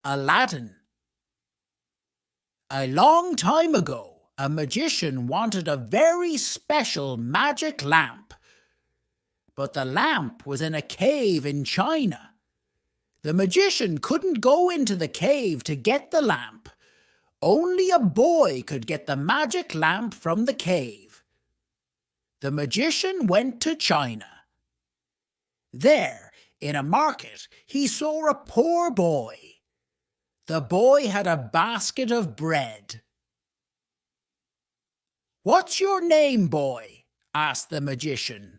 Aladdin. A long time ago, a magician wanted a very special magic lamp, but the lamp was in a cave in China. The magician couldn't go into the cave to get the lamp. Only a boy could get the magic lamp from the cave. The magician went to China. There, in a market, he saw a poor boy. The boy had a basket of bread. "What's your name, boy?" asked the magician.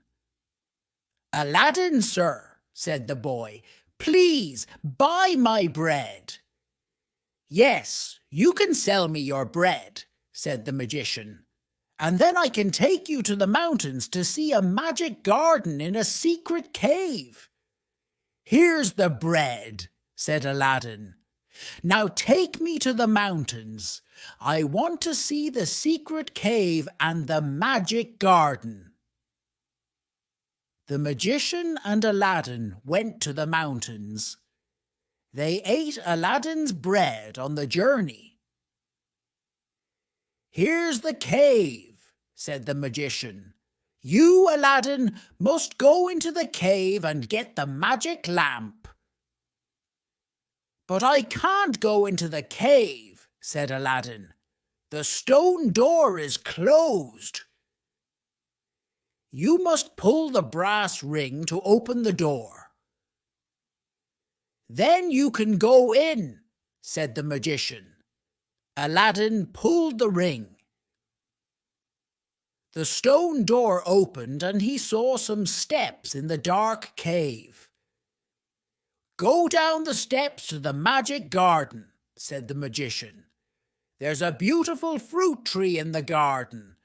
"Aladdin, sir," said the boy. "Please buy my bread." "Yes, you can sell me your bread," said the magician, "and then I can take you to the mountains to see a magic garden in a secret cave." "Here's the bread," said Aladdin. "Now take me to the mountains. I want to see the secret cave and the magic garden." The magician and Aladdin went to the mountains. They ate Aladdin's bread on the journey. "Here's the cave," said the magician. "You, Aladdin, must go into the cave and get the magic lamp." "But I can't go into the cave," said Aladdin. "The stone door is closed." "You must pull the brass ring to open the door." "Then you can go in," said the magician. Aladdin pulled the ring. The stone door opened and he saw some steps in the dark cave. "Go down the steps to the magic garden," said the magician. "There's a beautiful fruit tree in the garden.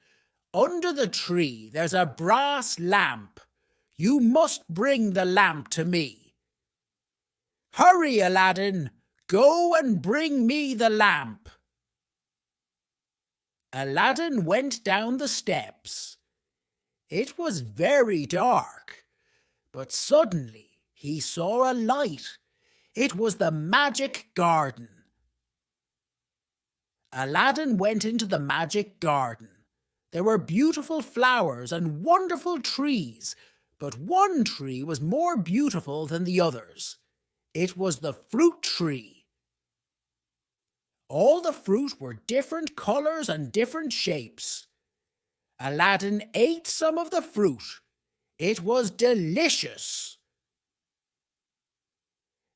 Under the tree there's a brass lamp. You must bring the lamp to me." "Hurry, Aladdin! Go and bring me the lamp." Aladdin went down the steps. It was very dark, but suddenly he saw a light. It was the magic garden. Aladdin went into the magic garden. There were beautiful flowers and wonderful trees, but one tree was more beautiful than the others. It was the fruit tree. All the fruit were different colours and different shapes. Aladdin ate some of the fruit. It was delicious.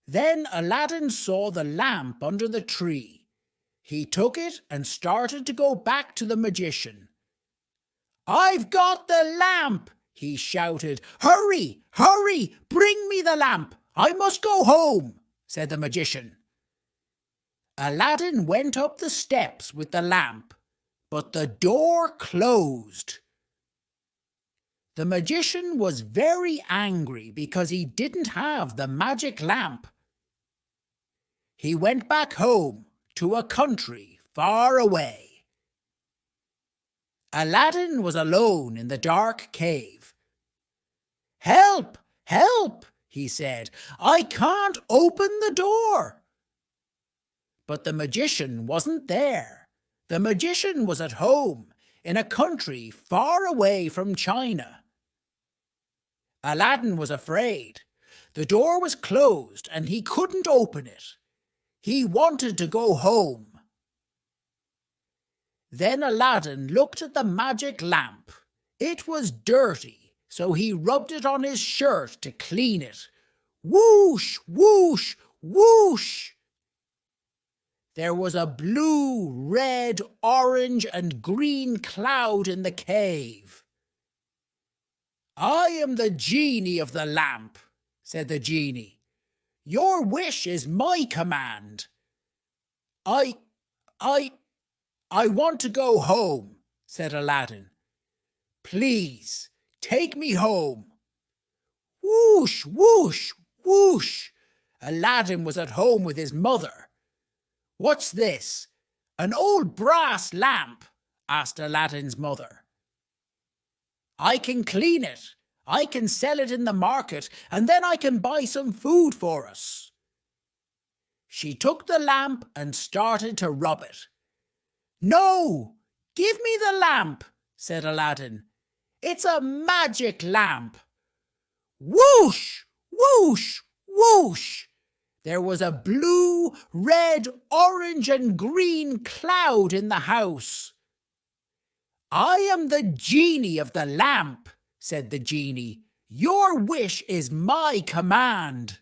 Then Aladdin saw the lamp under the tree. He took it and started to go back to the magician. "I've got the lamp!" he shouted. "Hurry, hurry, bring me the lamp! I must go home," said the magician. Aladdin went up the steps with the lamp, but the door closed. The magician was very angry because he didn't have the magic lamp. He went back home to a country far away. Aladdin was alone in the dark cave. "Help! Help!" he said. "I can't open the door." But the magician wasn't there. The magician was at home, in a country far away from China. Aladdin was afraid. The door was closed and he couldn't open it. He wanted to go home. Then Aladdin looked at the magic lamp. It was dirty, so he rubbed it on his shirt to clean it. Whoosh, whoosh, whoosh! There was a blue, red, orange, and green cloud in the cave. "I am the genie of the lamp," said the genie. "Your wish is my command." I want to go home," said Aladdin. "Please, take me home." Whoosh, whoosh, whoosh! Aladdin was at home with his mother. "What's this? An old brass lamp?" asked Aladdin's mother. "I can clean it. I can sell it in the market, and then I can buy some food for us." She took the lamp and started to rub it. "No, give me the lamp," said Aladdin. "It's a magic lamp." Whoosh! Whoosh! Whoosh! There was a blue, red, orange, and green cloud in the house. "I am the genie of the lamp," said the genie. "Your wish is my command."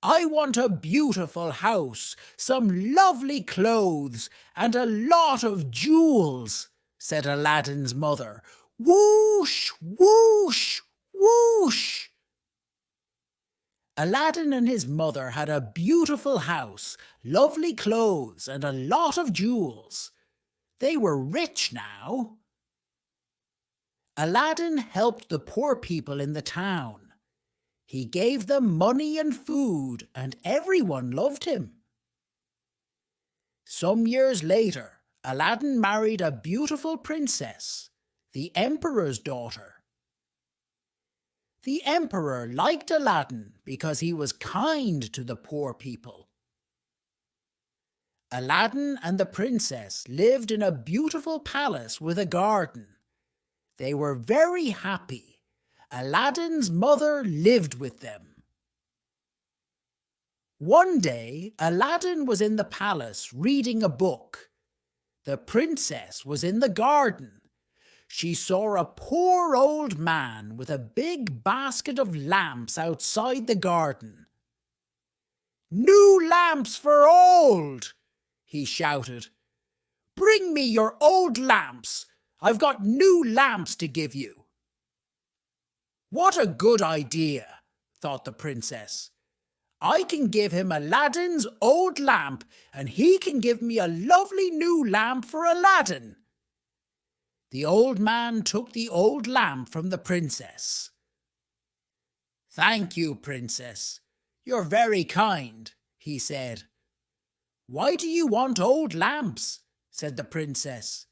"I want a beautiful house, some lovely clothes, and a lot of jewels," said Aladdin's mother. Whoosh! Whoosh! Whoosh! Aladdin and his mother had a beautiful house, lovely clothes, and a lot of jewels. They were rich now. Aladdin helped the poor people in the town. He gave them money and food, and everyone loved him. Some years later, Aladdin married a beautiful princess, the emperor's daughter. The emperor liked Aladdin because he was kind to the poor people. Aladdin and the princess lived in a beautiful palace with a garden. They were very happy. Aladdin's mother lived with them. One day, Aladdin was in the palace reading a book. The princess was in the garden. She saw a poor old man with a big basket of lamps outside the garden. "New lamps for old!" he shouted. "Bring me your old lamps. I've got new lamps to give you." "What a good idea," thought the princess. "I can give him Aladdin's old lamp, and he can give me a lovely new lamp for Aladdin." The old man took the old lamp from the princess. "Thank you, princess. You're very kind," he said. "Why do you want old lamps?" said the princess.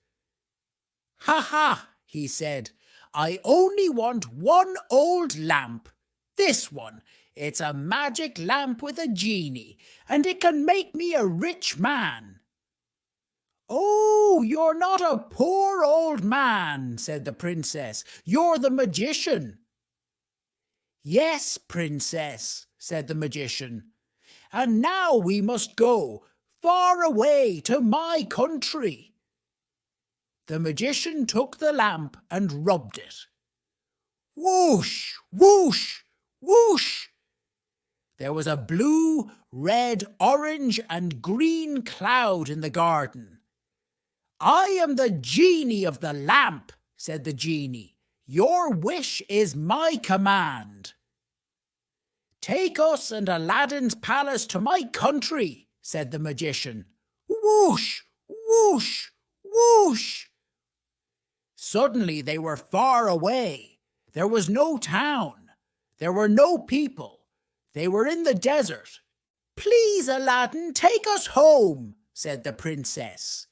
"Ha ha," he said. "I only want one old lamp. This one. It's a magic lamp with a genie, and it can make me a rich man." "Oh, you're not a poor old man," said the princess. "You're the magician." "Yes, princess," said the magician. "And now we must go far away to my country." The magician took the lamp and rubbed it. Whoosh! Whoosh! Whoosh! There was a blue, red, orange, and green cloud in the garden. "I am the genie of the lamp," said the genie. "Your wish is my command." "Take us and Aladdin's palace to my country," said the magician. Whoosh! Whoosh! Whoosh! Suddenly they were far away. There was no town. There were no people. They were in the desert. "Please, Aladdin, take us home," said the princess.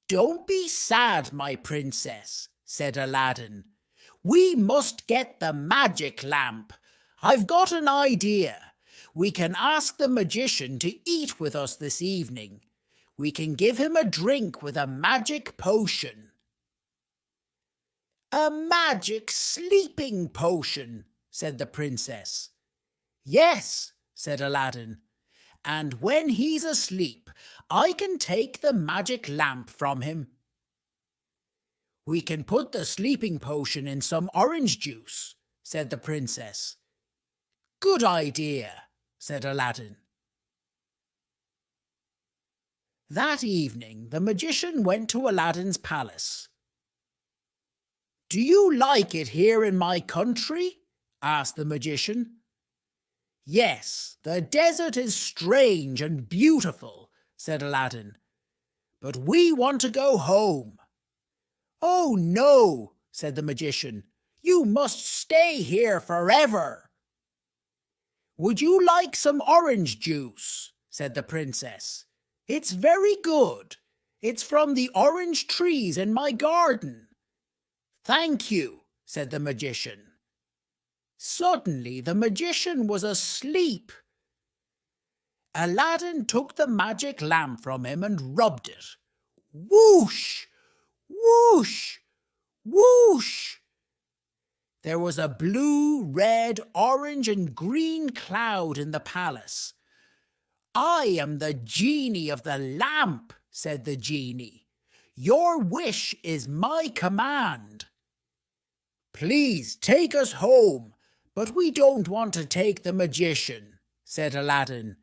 "Don't be sad, my princess," said Aladdin. "We must get the magic lamp. I've got an idea. We can ask the magician to eat with us this evening. We can give him a drink with a magic potion." "A magic sleeping potion," said the princess. "Yes," said Aladdin. "And when he's asleep, I can take the magic lamp from him. We can put the sleeping potion in some orange juice," said the princess. "Good idea," said Aladdin. That evening, the magician went to Aladdin's palace. "Do you like it here in my country?" asked the magician. "Yes, the desert is strange and beautiful," said Aladdin. "But we want to go home." "Oh no," said the magician. "You must stay here forever." "Would you like some orange juice?" said the princess. "It's very good. It's from the orange trees in my garden." "Thank you," said the magician. Suddenly the magician was asleep. Aladdin took the magic lamp from him and rubbed it. Whoosh! Whoosh! Whoosh! There was a blue, red, orange, and green cloud in the palace. I am the genie of the lamp, said the genie. Your wish is my command. Please take us home, but we don't want to take the magician, said Aladdin.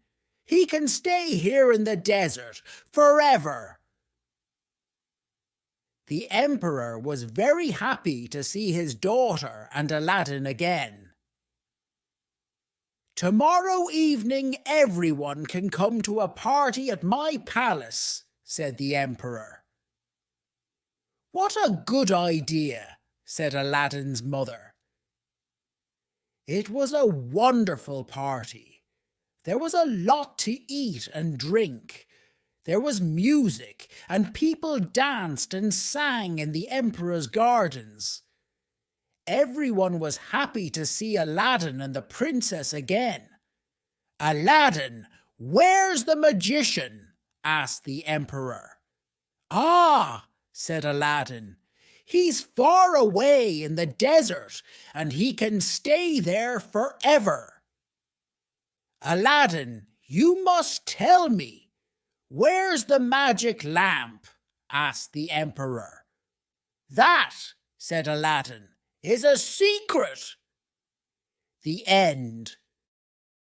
He can stay here in the desert forever. The emperor was very happy to see his daughter and Aladdin again. Tomorrow evening everyone can come to a party at my palace, said the emperor. What a good idea, said Aladdin's mother. It was a wonderful party. There was a lot to eat and drink. There was music, and people danced and sang in the emperor's gardens. Everyone was happy to see Aladdin and the princess again. Aladdin, where's the magician? Asked the emperor. Ah, said Aladdin, he's far away in the desert, and he can stay there forever. Aladdin, you must tell me. Where's the magic lamp? Asked the emperor. That, said Aladdin, is a secret. The end.